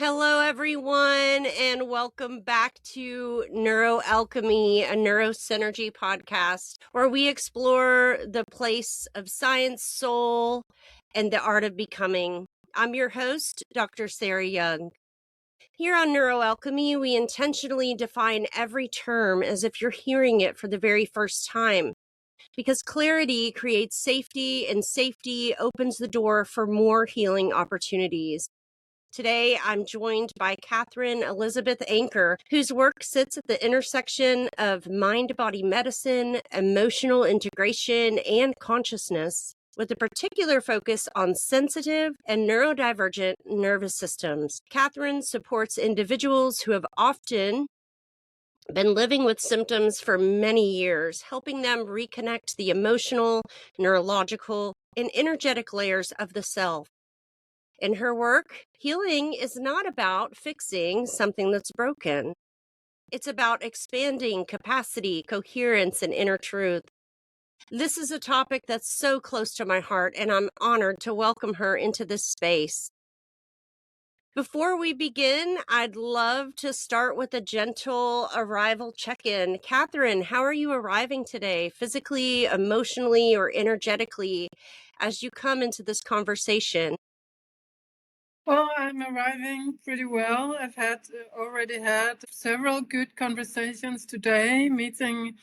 Hello, everyone, and welcome back to NeuroAlchemy, a neurosynergy podcast where we explore the place of science, soul, and the art of becoming. I'm your host, Dr. Sarah Young. Here on NeuroAlchemy, we intentionally define every term as if you're hearing it for the very first time, because clarity creates safety, and safety opens the door for more healing opportunities. Today, I'm joined by Katherine Elizabeth Anker, whose work sits at the intersection of mind-body medicine, emotional integration, and consciousness, with a particular focus on sensitive and neurodivergent nervous systems. Katherine supports individuals who have often been living with symptoms for many years, helping them reconnect the emotional, neurological, and energetic layers of the self. In her work, healing is not about fixing something that's broken. It's about expanding capacity, coherence, and inner truth. This is a topic that's so close to my heart, and I'm honored to welcome her into this space. Before we begin, I'd love to start with a gentle arrival check-in. Katherine, how are you arriving today, physically, emotionally, or energetically, as you come into this conversation? Well, I'm arriving pretty well. I've already had several good conversations today, meeting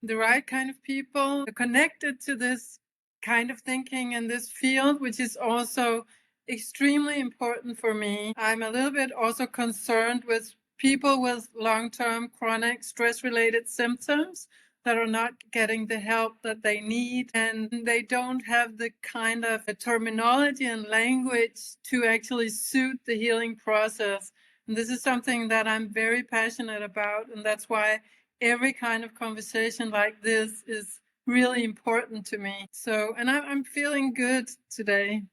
the right kind of people connected to this kind of thinking and this field, which is also extremely important for me. I'm a little bit also concerned with people with long-term chronic stress-related symptoms that are not getting the help that they need, and they don't have the kind of terminology and language to actually suit the healing process. And this is something that I'm very passionate about, and that's why every kind of conversation like this is really important to me. So, and I'm feeling good today.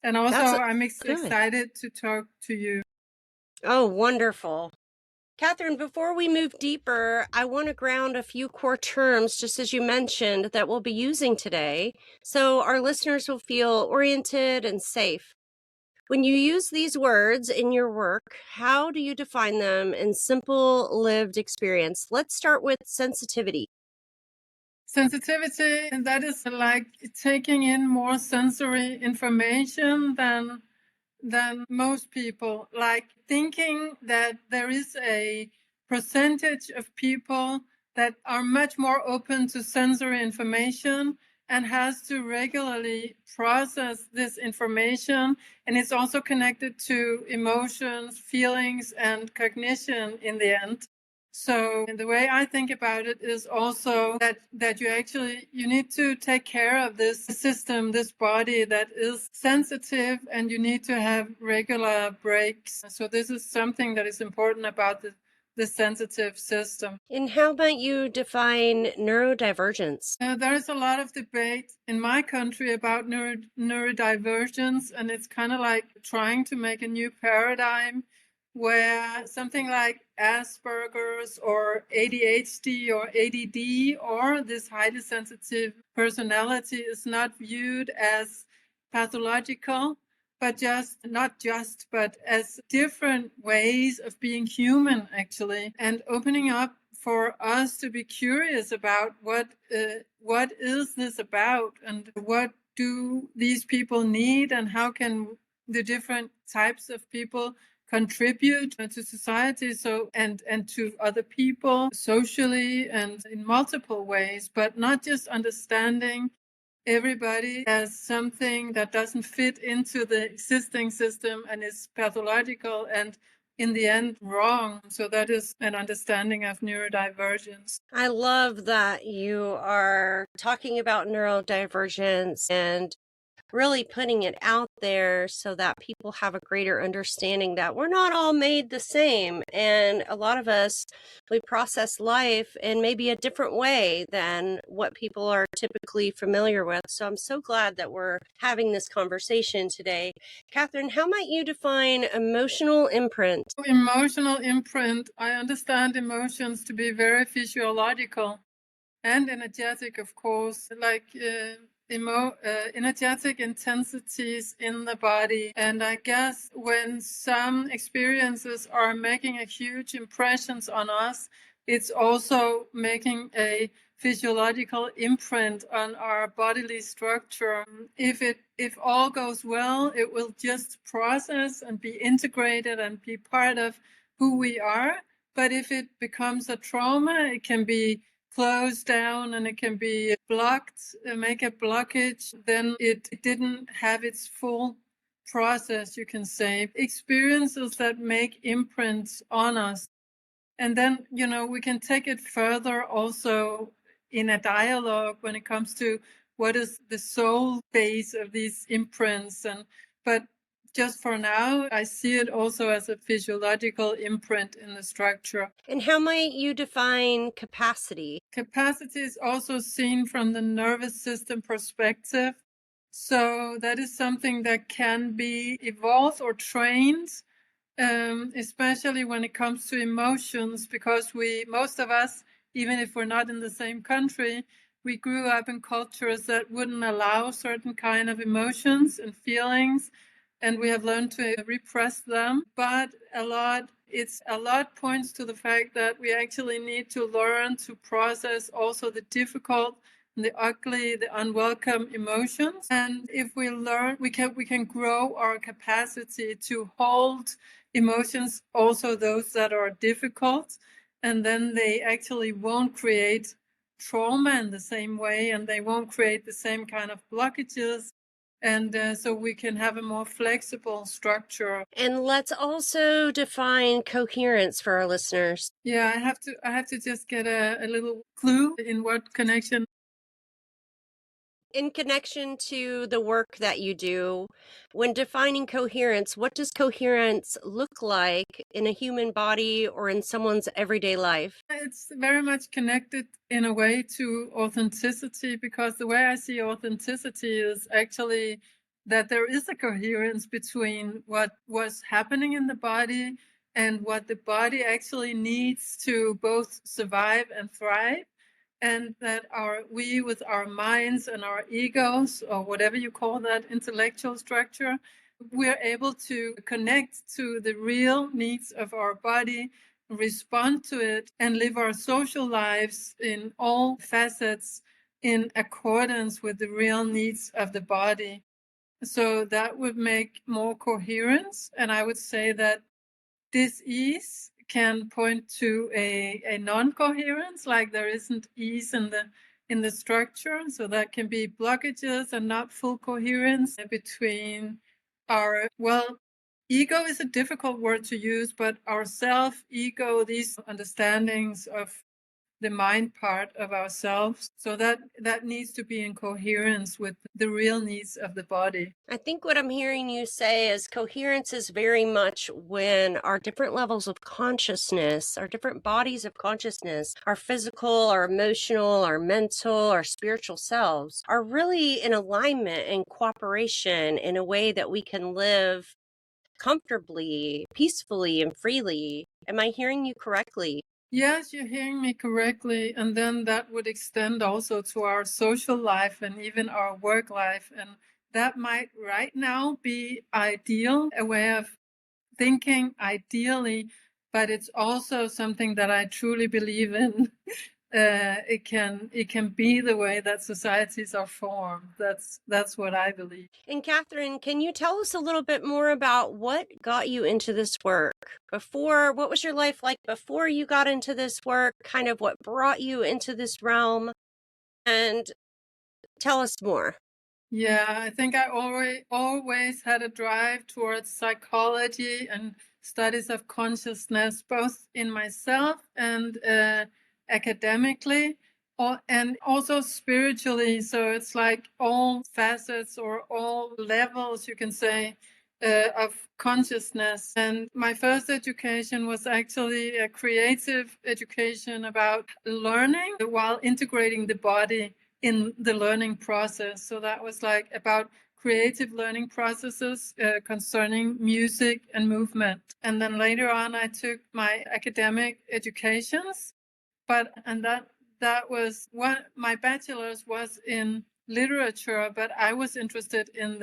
And also, I'm excited to talk to you. Oh, wonderful. Katherine, before we move deeper, I want to ground a few core terms, just as you mentioned, that we'll be using today, so our listeners will feel oriented and safe. When you use these words in your work, how do you define them in simple lived experience? Let's start with sensitivity. Sensitivity, and that is like taking in more sensory information than most people, like thinking that there is a percentage of people that are much more open to sensory information and has to regularly process this information. And it's also connected to emotions, feelings, and cognition in the end. So the way I think about it is also that you need to take care of this system, this body that is sensitive, and you need to have regular breaks. So this is something that is important about the sensitive system. And how might you define neurodivergence? There is a lot of debate in my country about neurodivergence, and it's kind of like trying to make a new paradigm where something like Asperger's or ADHD or ADD or this highly sensitive personality is not viewed as pathological, but but as different ways of being human, actually, and opening up for us to be curious about what is this about, and what do these people need, and how can the different types of people contribute to society, and to other people socially and in multiple ways, but not just understanding everybody as something that doesn't fit into the existing system and is pathological and in the end wrong. So that is an understanding of neurodivergence. I love that you are talking about neurodivergence and really putting it out there so that people have a greater understanding that we're not all made the same. And a lot of us, we process life in maybe a different way than what people are typically familiar with. So I'm so glad that we're having this conversation today. Katherine, how might you define emotional imprint? Emotional imprint, I understand emotions to be very physiological and energetic, of course, like energetic intensities in the body. And I guess when some experiences are making a huge impressions on us, it's also making a physiological imprint on our bodily structure. If all goes well, it will just process and be integrated and be part of who we are. But if it becomes a trauma, it can be closed down and it can be blocked, make a blockage, then it didn't have its full process, you can say. Experiences that make imprints on us. And then, we can take it further also in a dialogue when it comes to what is the soul base of these imprints. But just for now, I see it also as a physiological imprint in the structure. And how might you define capacity? Capacity is also seen from the nervous system perspective. So that is something that can be evolved or trained, especially when it comes to emotions, because most of us, even if we're not in the same country, we grew up in cultures that wouldn't allow certain kind of emotions and feelings, and we have learned to repress them. But a lot points to the fact that we actually need to learn to process also the difficult, the ugly, the unwelcome emotions. And if we learn, we can grow our capacity to hold emotions, also those that are difficult, and then they actually won't create trauma in the same way, and they won't create the same kind of blockages. And so we can have a more flexible structure. And let's also define coherence for our listeners. Yeah, I have to just get a little clue in what connection. In connection to the work that you do, when defining coherence, what does coherence look like in a human body or in someone's everyday life? It's very much connected in a way to authenticity, because the way I see authenticity is actually that there is a coherence between what was happening in the body and what the body actually needs to both survive and thrive. And that we with our minds and our egos, or whatever you call that intellectual structure, we're able to connect to the real needs of our body, respond to it, and live our social lives in all facets in accordance with the real needs of the body. So that would make more coherence. And I would say that dis-ease can point to a non-coherence, like there isn't ease in the structure. So that can be blockages and not full coherence between our, ego is a difficult word to use, but our self, ego, these understandings of the mind part of ourselves. So that needs to be in coherence with the real needs of the body. I think what I'm hearing you say is coherence is very much when our different levels of consciousness, our different bodies of consciousness, our physical, our emotional, our mental, our spiritual selves are really in alignment and cooperation in a way that we can live comfortably, peacefully, and freely. Am I hearing you correctly? Yes, you're hearing me correctly. And then that would extend also to our social life and even our work life. And that might right now be ideal, a way of thinking ideally, but it's also something that I truly believe in. It can be the way that societies are formed. That's what I believe. And Katherine, can you tell us a little bit more about what got you into this work? What was your life like before you got into this work? Kind of what brought you into this realm? And tell us more. Yeah, I think I always had a drive towards psychology and studies of consciousness, both in myself and academically, and also spiritually. So it's like all facets or all levels, you can say, of consciousness. And my first education was actually a creative education about learning while integrating the body in the learning process. So that was like about creative learning processes concerning music and movement. And then later on, I took my academic educations, and that was what my bachelor's was in literature, but I was interested in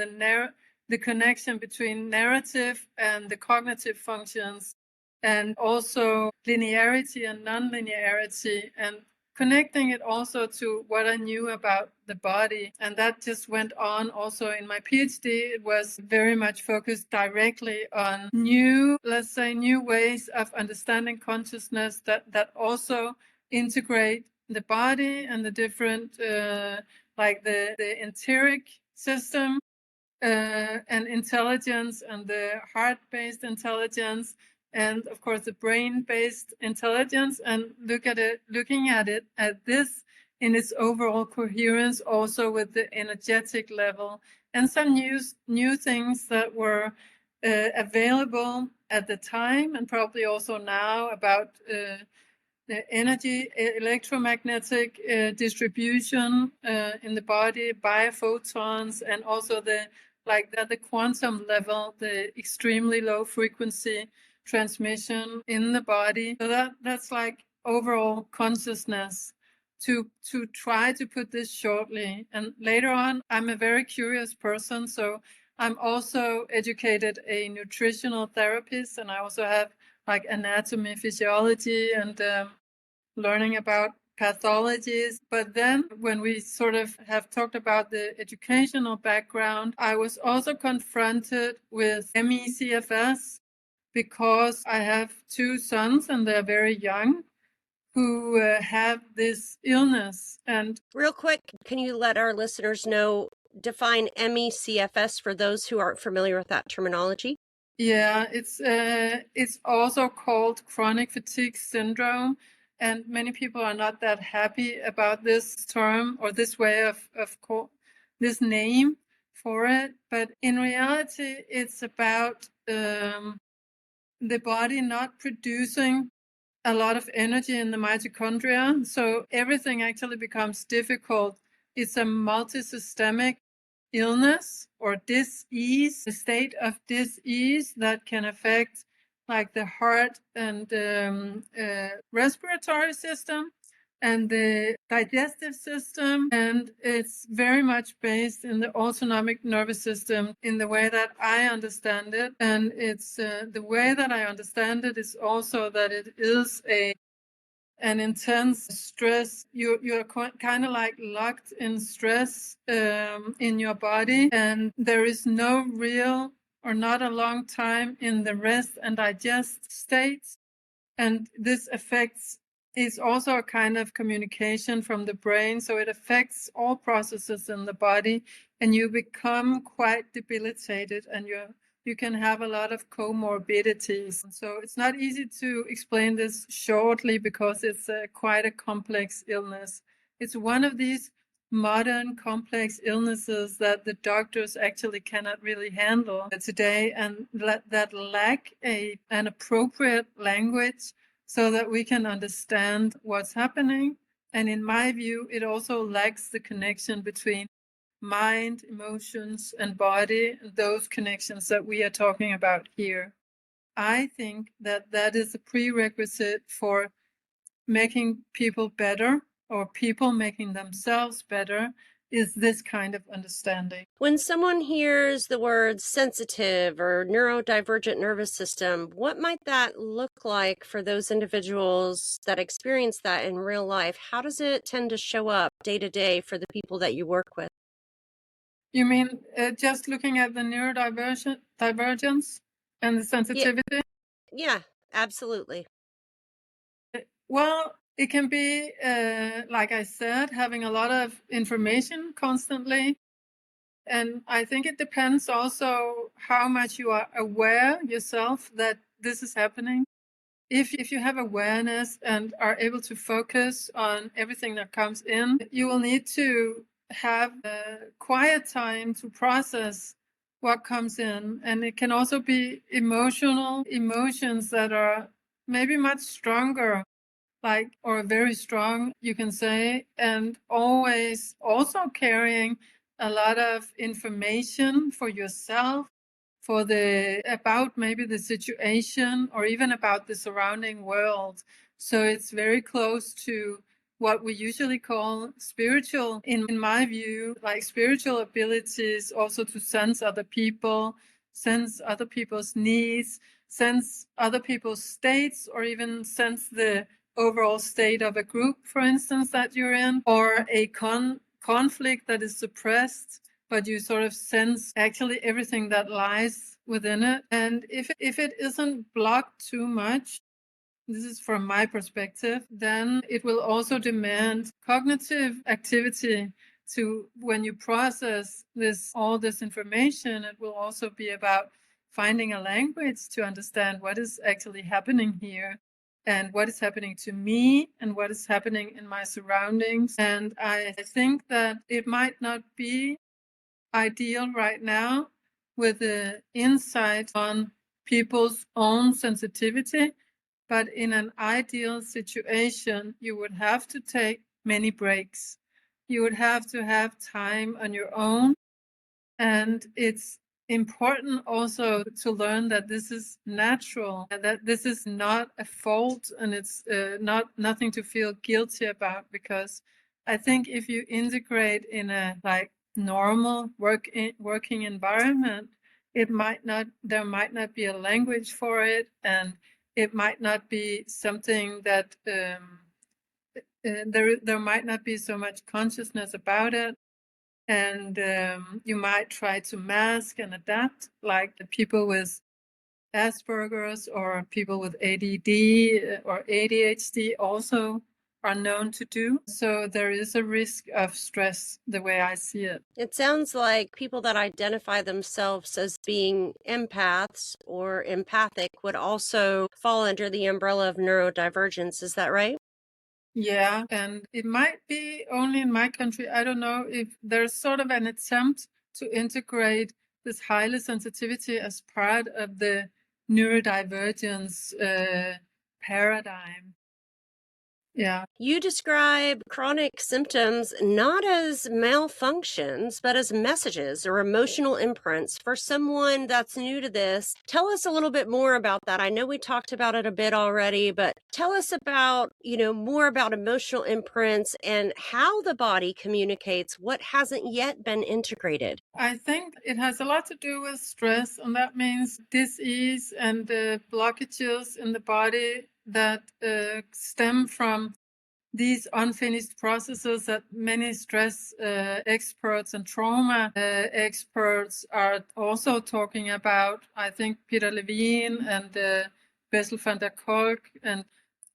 the connection between narrative and the cognitive functions, and also linearity and non-linearity, and connecting it also to what I knew about the body. And that just went on also in my PhD. It was very much focused directly on new ways of understanding consciousness that also integrate the body and the different, like the enteric system and intelligence, and the heart-based intelligence, and of course the brain-based intelligence, and looking at this in its overall coherence, also with the energetic level, and some new things that were available at the time, and probably also now, about the energy, electromagnetic distribution in the body by photons, and also the quantum level, the extremely low frequency transmission in the body. So that's like overall consciousness. To try to put this shortly, and later on, I'm a very curious person, so I'm also educated a nutritional therapist, and I also have like anatomy, physiology, and learning about pathologies. But then when we sort of have talked about the educational background, I was also confronted with MECFS, because I have two sons and they're very young, who have this illness. And real quick, can you let our listeners know, define MECFS for those who aren't familiar with that terminology? Yeah, it's also called chronic fatigue syndrome, and many people are not that happy about this term or this way of this name for it. But in reality, it's about the body not producing a lot of energy in the mitochondria, so everything actually becomes difficult. It's a multisystemic illness or dis-ease, a state of dis-ease that can affect like the heart and respiratory system and the digestive system. And it's very much based in the autonomic nervous system in the way that I understand it. And it's the way that I understand it is also that it is an intense stress. You're kind of like locked in stress in your body, and there is no real or not a long time in the rest and digest states. And this affects is also a kind of communication from the brain, so it affects all processes in the body, and you become quite debilitated, and you can have a lot of comorbidities. So it's not easy to explain this shortly, because it's quite a complex illness. It's one of these modern complex illnesses that the doctors actually cannot really handle today, and that lack an appropriate language so that we can understand what's happening. And in my view, it also lacks the connection between mind, emotions, and body, those connections that we are talking about here. I think that is a prerequisite for making people better, or people making themselves better, is this kind of understanding. When someone hears the words sensitive or neurodivergent nervous system, what might that look like for those individuals that experience that in real life? How does it tend to show up day to day for the people that you work with? You mean just looking at the neurodivergence and the sensitivity? Yeah, absolutely. Well, it can be, like I said, having a lot of information constantly. And I think it depends also how much you are aware yourself that this is happening. If you have awareness and are able to focus on everything that comes in, you will need to have a quiet time to process what comes in. And it can also be emotions that are maybe much stronger, or very strong, you can say, and always also carrying a lot of information for yourself, about maybe the situation or even about the surrounding world. So it's very close to what we usually call spiritual, in my view, like spiritual abilities, also to sense other people, sense other people's needs, sense other people's states, or even sense the overall state of a group, for instance, that you're in, or a conflict that is suppressed, but you sort of sense actually everything that lies within it. And if it isn't blocked too much, this is from my perspective, then it will also demand cognitive activity to, when you process all this information, it will also be about finding a language to understand what is actually happening here and what is happening to me and what is happening in my surroundings. And I think that it might not be ideal right now with the insight on people's own sensitivity. But in an ideal situation, you would have to take many breaks. You would have to have time on your own. And it's important also to learn that this is natural, and that this is not a fault, and it's nothing to feel guilty about, because I think if you integrate in a like normal working environment, there might not be a language for it, and it might not be something that there might not be so much consciousness about it. And you might try to mask and adapt, like the people with Asperger's or people with ADD or ADHD also are known to do. So there is a risk of stress, the way I see it. It sounds like people that identify themselves as being empaths or empathic would also fall under the umbrella of neurodivergence. Is that right? Yeah, and it might be only in my country. I don't know if there's sort of an attempt to integrate this highly sensitivity as part of the neurodivergence paradigm. Yeah. You describe chronic symptoms not as malfunctions, but as messages or emotional imprints. For someone that's new to this, tell us a little bit more about that. I know we talked about it a bit already, but tell us about, more about emotional imprints and how the body communicates what hasn't yet been integrated. I think it has a lot to do with stress, and that means dis-ease and blockages in the body that stem from these unfinished processes that many stress experts and trauma experts are also talking about. I think Peter Levine and Bessel van der Kolk and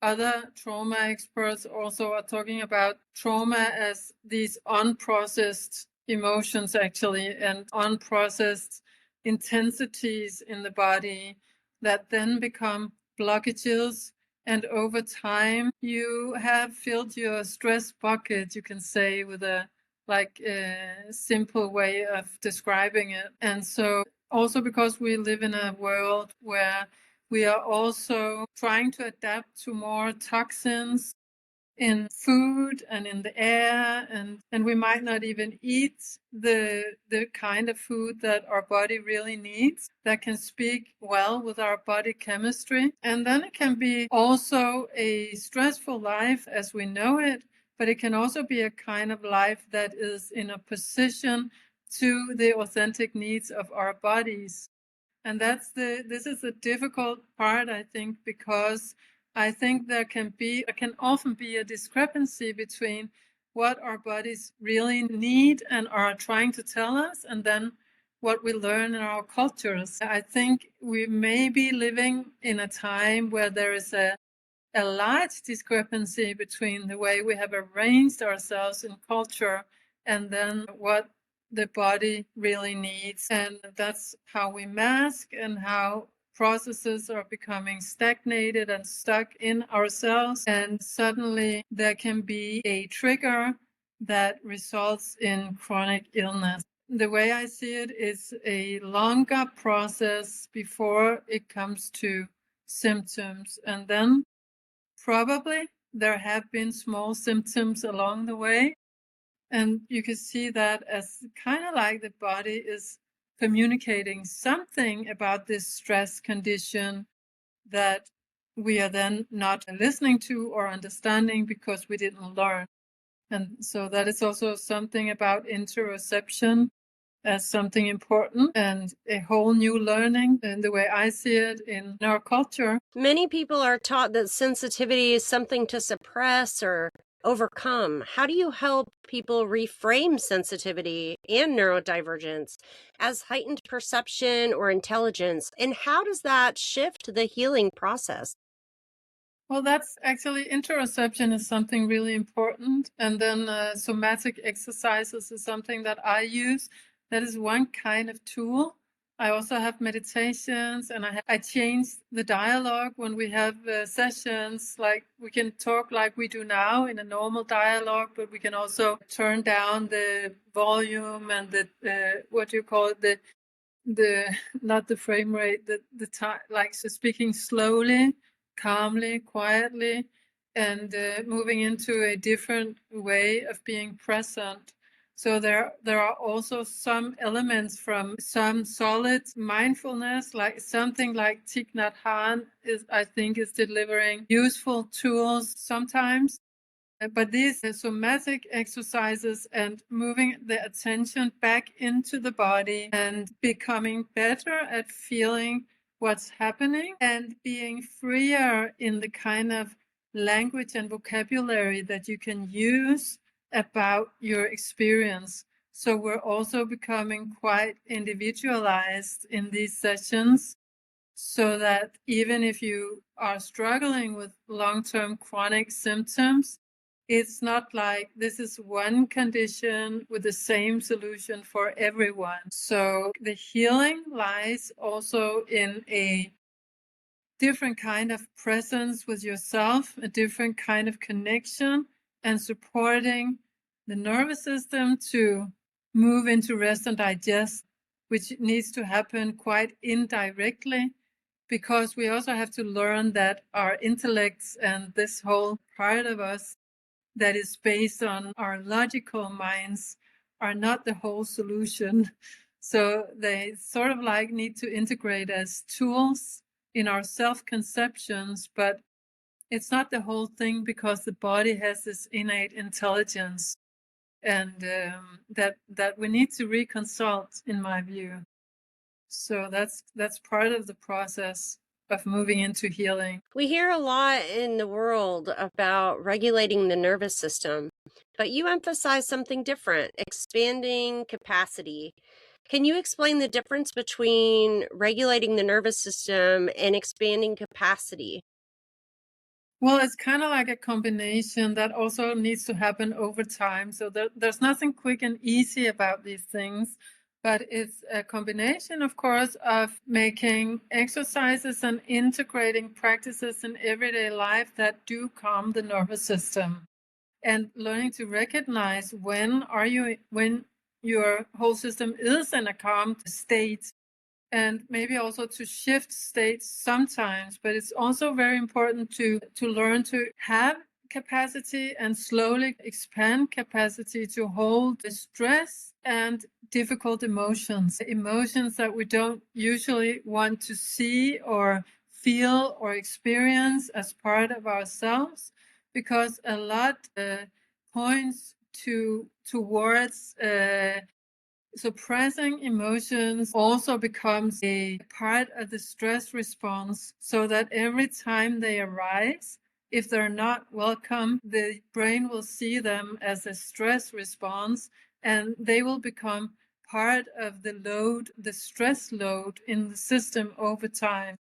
other trauma experts also are talking about trauma as these unprocessed emotions, actually, and unprocessed intensities in the body that then become blockages. And over time, you have filled your stress bucket, you can say, with a simple way of describing it. And so also because we live in a world where we are also trying to adapt to more toxins in food and in the air, and we might not even eat the kind of food that our body really needs, that can speak well with our body chemistry. And then it can be also a stressful life as we know it, but it can also be a kind of life that is in opposition to the authentic needs of our bodies. And this is the difficult part, I think, because I think there can often be a discrepancy between what our bodies really need and are trying to tell us, and then what we learn in our cultures. I think we may be living in a time where there is a large discrepancy between the way we have arranged ourselves in culture and then what the body really needs. And that's how we mask and how processes are becoming stagnated and stuck in ourselves. And suddenly there can be a trigger that results in chronic illness. The way I see it is a longer process before it comes to symptoms. And then probably there have been small symptoms along the way. And you can see that as kind of like the body is communicating something about this stress condition that we are then not listening to or understanding because we didn't learn. And so that is also something about interoception as something important and a whole new learning in the way I see it in our culture. Many people are taught that sensitivity is something to suppress or overcome. How do you help people reframe sensitivity and neurodivergence as heightened perception or intelligence? And how does that shift the healing process? Well, that's actually interoception is something really important. And then somatic exercises is something that I use. That is one kind of tool. I also have meditations, and I change the dialogue when we have sessions. Like we can talk like we do now in a normal dialogue, but we can also turn down the volume and the what do you call it, the not the frame rate, the time, like so speaking slowly, calmly, quietly, and moving into a different way of being present. So there are also some elements from some solid mindfulness, like something like Thich Nhat Hanh is, I think, is delivering useful tools sometimes. But these somatic exercises and moving the attention back into the body and becoming better at feeling what's happening and being freer in the kind of language and vocabulary that you can use about your experience. So we're also becoming quite individualized in these sessions, so that even if you are struggling with long-term chronic symptoms, it's not like this is one condition with the same solution for everyone. So the healing lies also in a different kind of presence with yourself, a different kind of connection, and supporting the nervous system to move into rest and digest, which needs to happen quite indirectly, because we also have to learn that our intellects and this whole part of us that is based on our logical minds are not the whole solution. So they sort of like need to integrate as tools in our self-conceptions, but it's not the whole thing, because the body has this innate intelligence, and that we need to reconsult, in my view. So that's part of the process of moving into healing. We hear a lot in the world about regulating the nervous system, but you emphasize something different, expanding capacity. Can you explain the difference between regulating the nervous system and expanding capacity? Well, it's kind of like a combination that also needs to happen over time. So there's nothing quick and easy about these things, but it's a combination, of course, of making exercises and integrating practices in everyday life that do calm the nervous system, and learning to recognize when your whole system is in a calm state, and maybe also to shift states sometimes. But it's also very important to learn to have capacity and slowly expand capacity to hold the stress and difficult emotions that we don't usually want to see or feel or experience as part of ourselves, because a lot points towards suppressing emotions also becomes a part of the stress response, so that every time they arise, if they're not welcome, the brain will see them as a stress response, and they will become part of the load, the stress load in the system over time.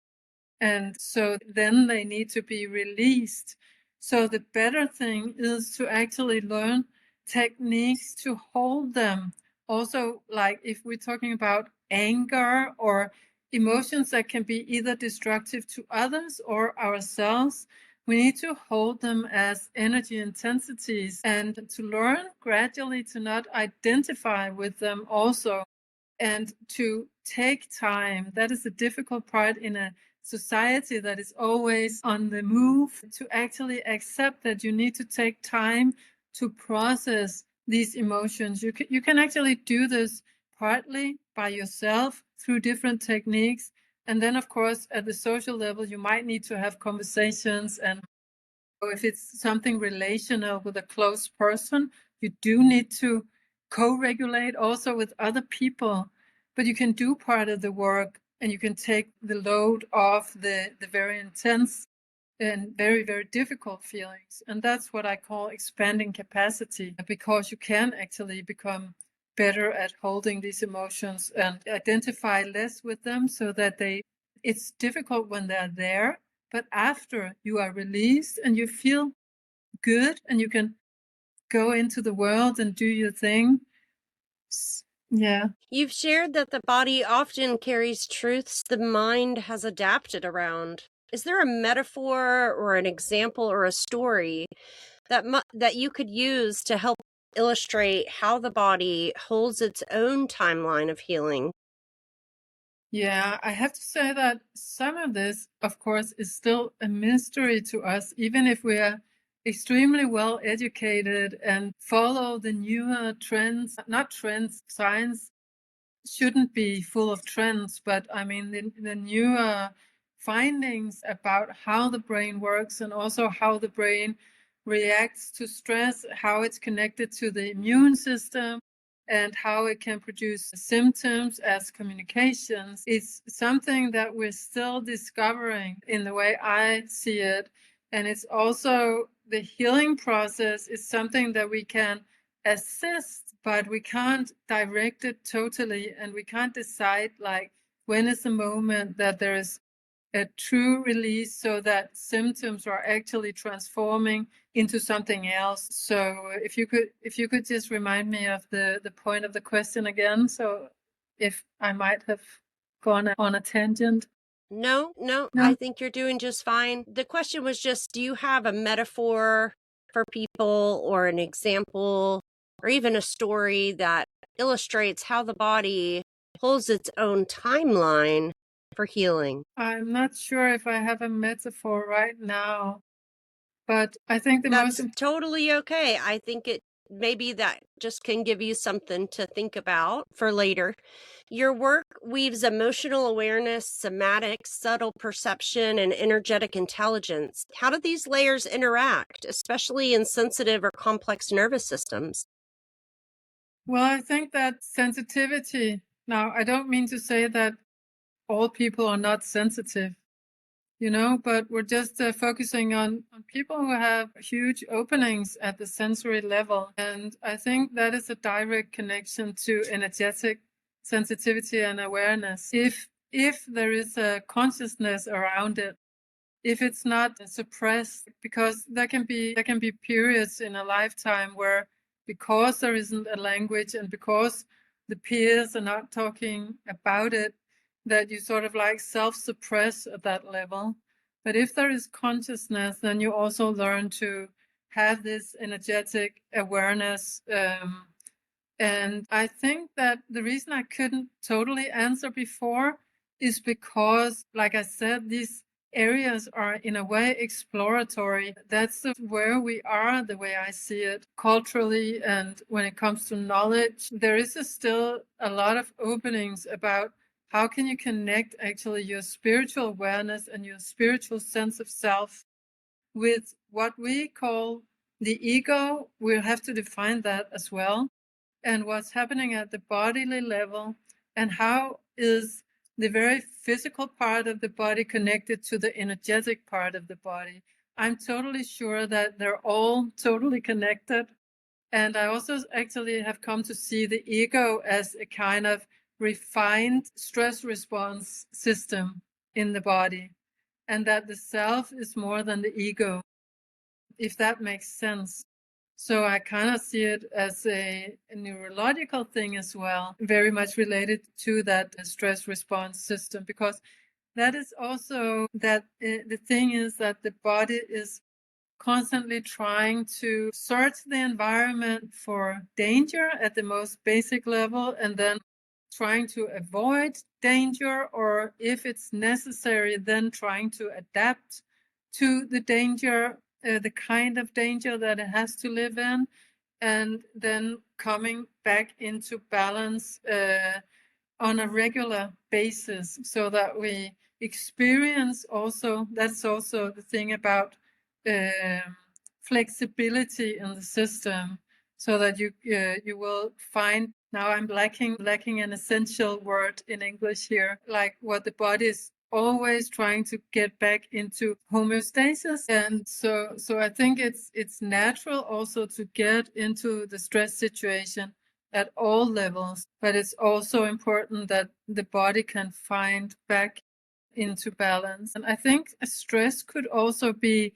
And so then they need to be released. So the better thing is to actually learn techniques to hold them. Also, like if we're talking about anger or emotions that can be either destructive to others or ourselves, we need to hold them as energy intensities and to learn gradually to not identify with them also, and to take time. That is the difficult part in a society that is always on the move, to actually accept that you need to take time to process these emotions. You can actually do this partly by yourself through different techniques, And then, of course, at the social level, you might need to have conversations. And if it's something relational with a close person, you do need to co-regulate also with other people. But you can do part of the work and you can take the load off the very intense and very, very difficult feelings. And that's what I call expanding capacity, because you can actually become better at holding these emotions and identify less with them so that it's difficult when they're there, but after you are released and you feel good and you can go into the world and do your thing. Yeah. You've shared that the body often carries truths the mind has adapted around. Is there a metaphor or an example or a story that you could use to help illustrate how the body holds its own timeline of healing? Yeah, I have to say that some of this, of course, is still a mystery to us, even if we are extremely well educated and follow the newer trends, not trends, science shouldn't be full of trends, but I mean, the newer findings about how the brain works and also how the brain reacts to stress, how it's connected to the immune system, and how it can produce symptoms as communications is something that we're still discovering in the way I see it. And it's also the healing process is something that we can assist, but we can't direct it totally. And we can't decide like when is the moment that there is a true release so that symptoms are actually transforming into something else. So if you could just remind me of the point of the question again, so if I might have gone on a tangent. No, I think you're doing just fine. The question was just, do you have a metaphor for people or an example or even a story that illustrates how the body holds its own timeline for healing? I'm not sure if I have a metaphor right now, but I think That's totally okay. I think maybe that just can give you something to think about for later. Your work weaves emotional awareness, somatic, subtle perception, and energetic intelligence. How do these layers interact, especially in sensitive or complex nervous systems? Well, I think that sensitivity, now I don't mean to say that all people are not sensitive, but we're just focusing on people who have huge openings at the sensory level. And I think that is a direct connection to energetic sensitivity and awareness. If there is a consciousness around it, if it's not suppressed, because there can be periods in a lifetime where, because there isn't a language and because the peers are not talking about it, that you sort of like self-suppress at that level. But if there is consciousness, then you also learn to have this energetic awareness. And I think that the reason I couldn't totally answer before is because, like I said, these areas are in a way exploratory. That's where we are, the way I see it culturally. And when it comes to knowledge, there is still a lot of openings about how can you connect actually your spiritual awareness and your spiritual sense of self with what we call the ego. We'll have to define that as well. And what's happening at the bodily level, and how is the very physical part of the body connected to the energetic part of the body. I'm totally sure that they're all totally connected. And I also actually have come to see the ego as a kind of refined stress response system in the body, and that the self is more than the ego, if that makes sense. So I kind of see it as a neurological thing as well, very much related to that stress response system, because that is also that the thing is that the body is constantly trying to search the environment for danger at the most basic level, and then trying to avoid danger, or if it's necessary, then trying to adapt to the danger, the kind of danger that it has to live in, and then coming back into balance on a regular basis, so that we experience also, that's also the thing about flexibility in the system, so that you will find, now I'm lacking an essential word in English here, like what the body is always trying to get back into homeostasis. And so I think it's natural also to get into the stress situation at all levels, but it's also important that the body can find back into balance. And I think stress could also be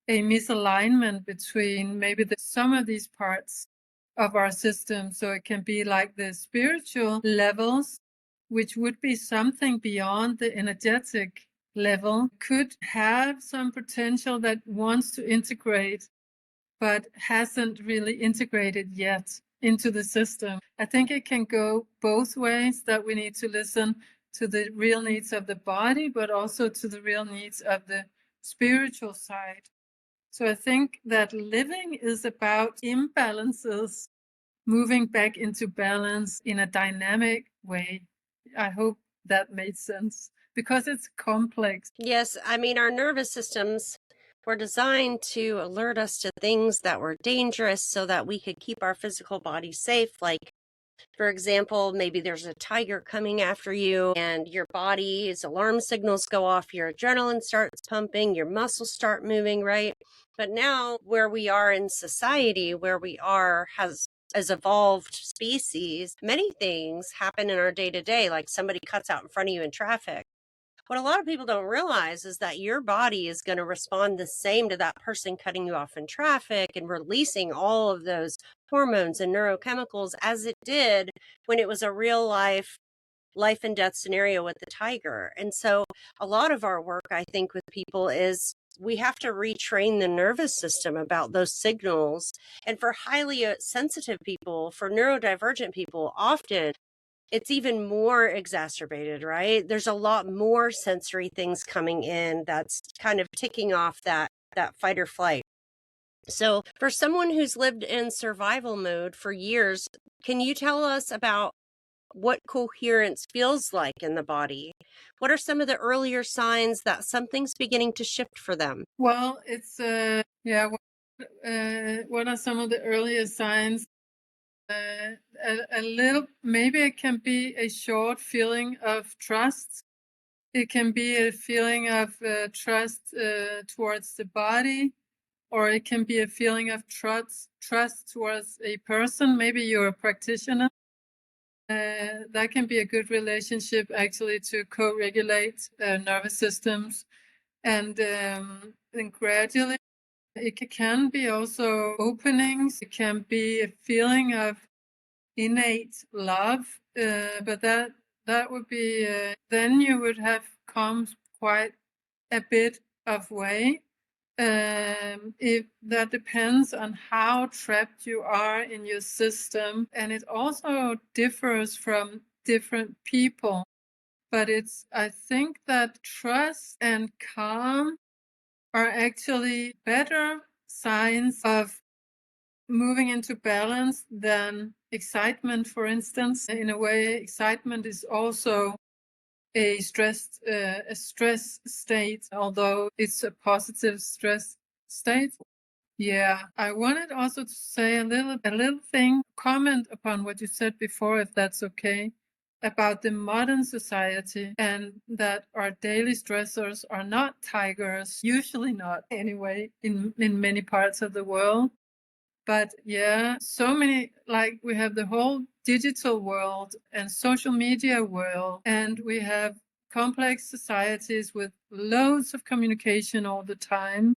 a misalignment between maybe some of these parts of our system. So it can be like the spiritual levels, which would be something beyond the energetic level, could have some potential that wants to integrate, but hasn't really integrated yet into the system. I think it can go both ways, that we need to listen to the real needs of the body, but also to the real needs of the spiritual side. So I think that living is about imbalances, moving back into balance in a dynamic way. I hope that made sense, because it's complex. Yes, I mean, our nervous systems were designed to alert us to things that were dangerous so that we could keep our physical body safe. Like, for example, maybe there's a tiger coming after you and your body's alarm signals go off, your adrenaline starts pumping, your muscles start moving, right? But now, where we are in society, where we are as evolved species, many things happen in our day to day, like somebody cuts out in front of you in traffic. What a lot of people don't realize is that your body is going to respond the same to that person cutting you off in traffic and releasing all of those hormones and neurochemicals as it did when it was a real life and death scenario with the tiger. And so a lot of our work, I think, with people is we have to retrain the nervous system about those signals. And for highly sensitive people, for neurodivergent people, often it's even more exacerbated, right? There's a lot more sensory things coming in that's kind of ticking off that fight or flight. So for someone who's lived in survival mode for years, can you tell us about what coherence feels like in the body? What are some of the earlier signs that something's beginning to shift for them? Well, it's what are some of the earlier signs? A little, maybe it can be a short feeling of trust. It can be a feeling of trust towards the body, or it can be a feeling of trust towards a person. Maybe you're a practitioner. That can be a good relationship, actually, to co-regulate nervous systems. And then gradually, it can be also openings. It can be a feeling of innate love, but that would be then you would have come quite a bit of way. If that depends on how trapped you are in your system, and it also differs from different people. But I think that trust and calm are actually better signs of moving into balance than excitement, for instance. In a way, excitement is also a stress state, although it's a positive stress state. Yeah, I wanted also to say a little thing, comment upon what you said before, if that's okay, about the modern society, and that our daily stressors are not tigers, usually not anyway, in many parts of the world. But yeah, so many, like we have the whole digital world and social media world, and we have complex societies with loads of communication all the time.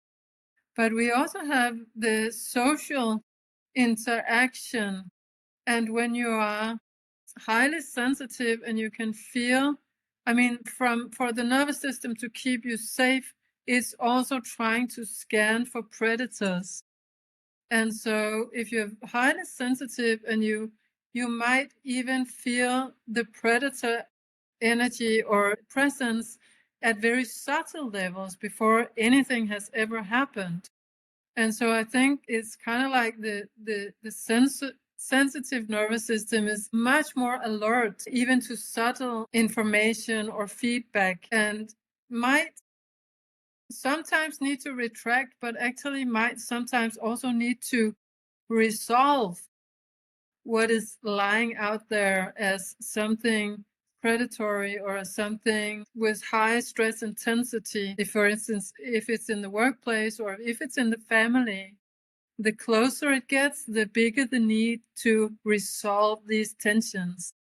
But we also have the social interaction. And when you are highly sensitive and you can feel, I mean, for the nervous system to keep you safe, it's also trying to scan for predators. And so if you're highly sensitive and you might even feel the predator energy or presence at very subtle levels before anything has ever happened. And so I think it's kind of like the sensitive nervous system is much more alert, even to subtle information or feedback, and might sometimes need to retract, but actually might sometimes also need to resolve what is lying out there as something predatory or something with high stress intensity. If, for instance, if it's in the workplace or if it's in the family, the closer it gets, the bigger the need to resolve these tensions.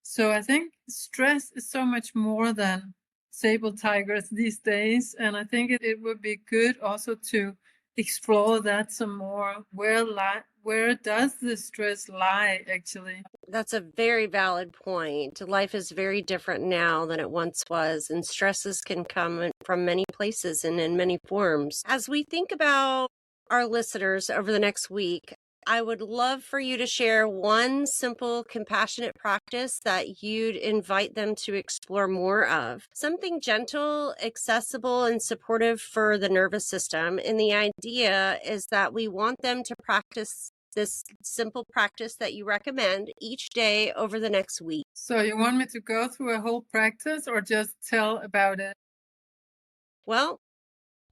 So I think stress is so much more than sable tigers these days. And I think it would be good also to explore that some more. Where does the stress lie, actually? That's a very valid point. Life is very different now than it once was, and stresses can come from many places and in many forms. As we think about our listeners over the next week, I would love for you to share one simple, compassionate practice that you'd invite them to explore more of. Something gentle, accessible, and supportive for the nervous system. And the idea is that we want them to practice this simple practice that you recommend each day over the next week. So you want me to go through a whole practice or just tell about it? Well,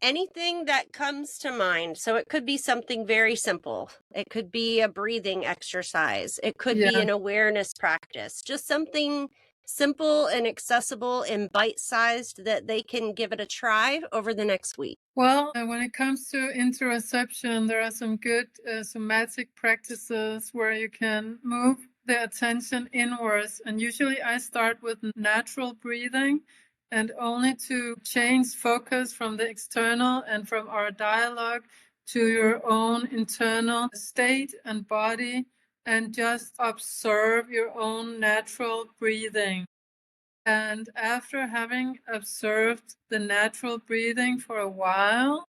anything that comes to mind. So it could be something very simple. It could be a breathing exercise. It could be an awareness practice. Just something simple and accessible and bite-sized that they can give it a try over the next week. Well, when it comes to interoception, there are some good somatic practices where you can move the attention inwards. And usually I start with natural breathing, and only to change focus from the external and from our dialogue to your own internal state and body, and just observe your own natural breathing. And after having observed the natural breathing for a while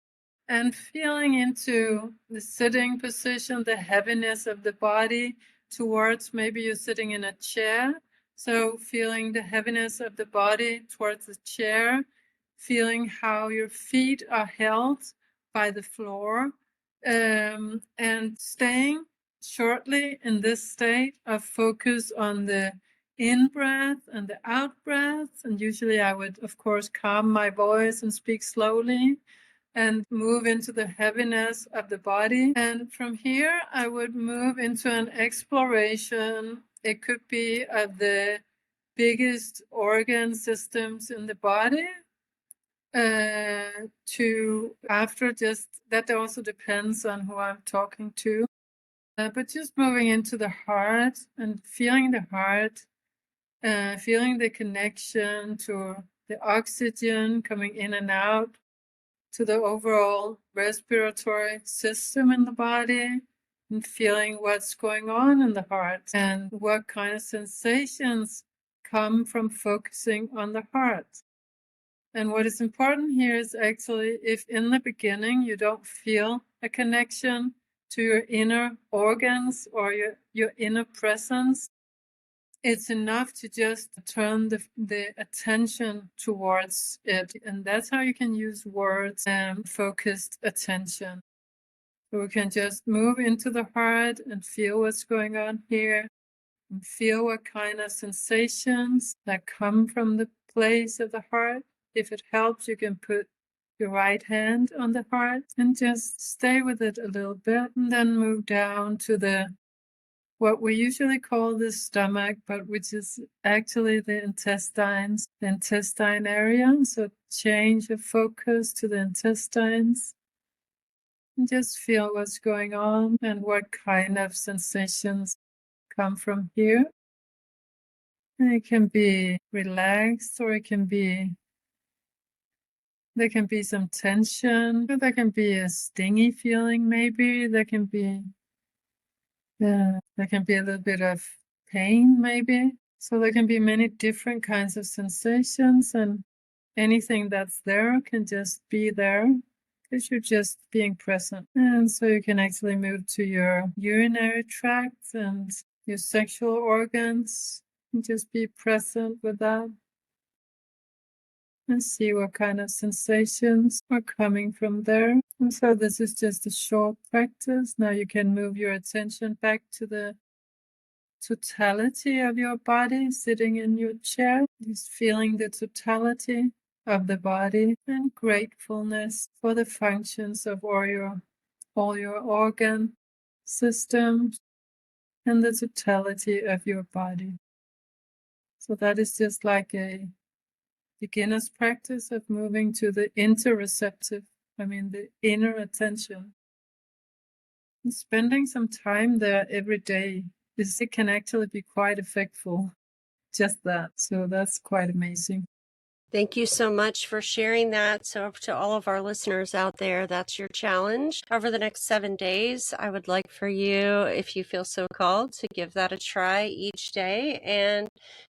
and feeling into the sitting position, the heaviness of the body towards maybe you're sitting in a chair. So feeling the heaviness of the body towards the chair, feeling how your feet are held by the floor, and staying shortly in this state of focus on the in-breath and the out-breath. And usually I would, of course, calm my voice and speak slowly and move into the heaviness of the body. And from here, I would move into an exploration. It could be of the biggest organ systems in the body. To after just, that also depends on who I'm talking to. But just moving into the heart and feeling the heart, feeling the connection to the oxygen coming in and out, to the overall respiratory system in the body, and feeling what's going on in the heart and what kind of sensations come from focusing on the heart. And what is important here is actually if in the beginning you don't feel a connection to your inner organs or your inner presence, it's enough to just turn the attention towards it. And that's how you can use words and focused attention. So we can just move into the heart and feel what's going on here and feel what kind of sensations that come from the place of the heart. If it helps, you can put your right hand on the heart and just stay with it a little bit, and then move down to what we usually call the stomach, but which is actually the intestines, the intestine area. So change of focus to the intestines and just feel what's going on and what kind of sensations come from here. And it can be relaxed, or there can be some tension, or there can be a stingy feeling maybe, there can be a little bit of pain maybe. So there can be many different kinds of sensations, and anything that's there can just be there because you're just being present. And so you can actually move to your urinary tract and your sexual organs and just be present with that. And see what kind of sensations are coming from there. And so this is just a short practice. Now you can move your attention back to the totality of your body sitting in your chair, just feeling the totality of the body and gratefulness for the functions of all your organ systems and the totality of your body. So that is just like a beginner's practice of moving to the interoceptive, the inner attention. And spending some time there every day, it can actually be quite effectful. Just that. So that's quite amazing. Thank you so much for sharing that. So to all of our listeners out there, that's your challenge. Over the next 7 days, I would like for you, if you feel so called, to give that a try each day and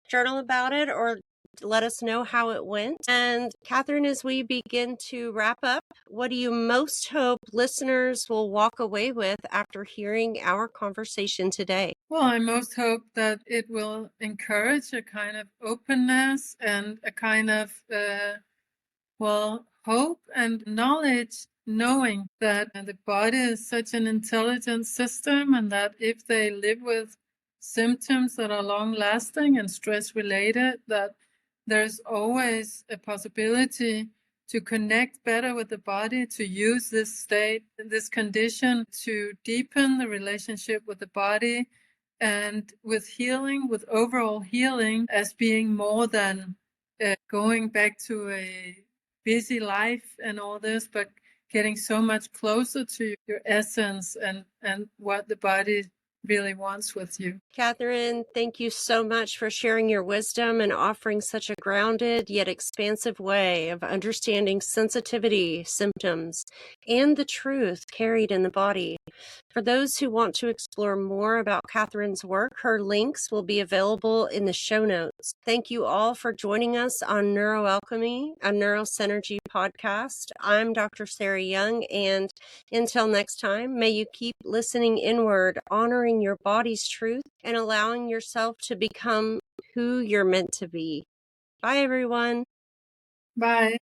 journal about it or let us know how it went. And Katherine, as we begin to wrap up, what do you most hope listeners will walk away with after hearing our conversation today? Well, I most hope that it will encourage a kind of openness and a kind of, hope and knowledge, knowing that the body is such an intelligent system and that if they live with symptoms that are long lasting and stress related, that there's always a possibility to connect better with the body, to use this state, this condition to deepen the relationship with the body and with healing, with overall healing as being more than going back to a busy life and all this, but getting so much closer to your essence and what the body really wants with you. Katherine, thank you so much for sharing your wisdom and offering such a grounded yet expansive way of understanding sensitivity, symptoms, and the truth carried in the body. For those who want to explore more about Katherine's work, her links will be available in the show notes. Thank you all for joining us on NeuroAlchemy, a Neurosynergy podcast. I'm Dr. Sarah Young, and until next time, may you keep listening inward, honoring your body's truth, and allowing yourself to become who you're meant to be. Bye, everyone. Bye.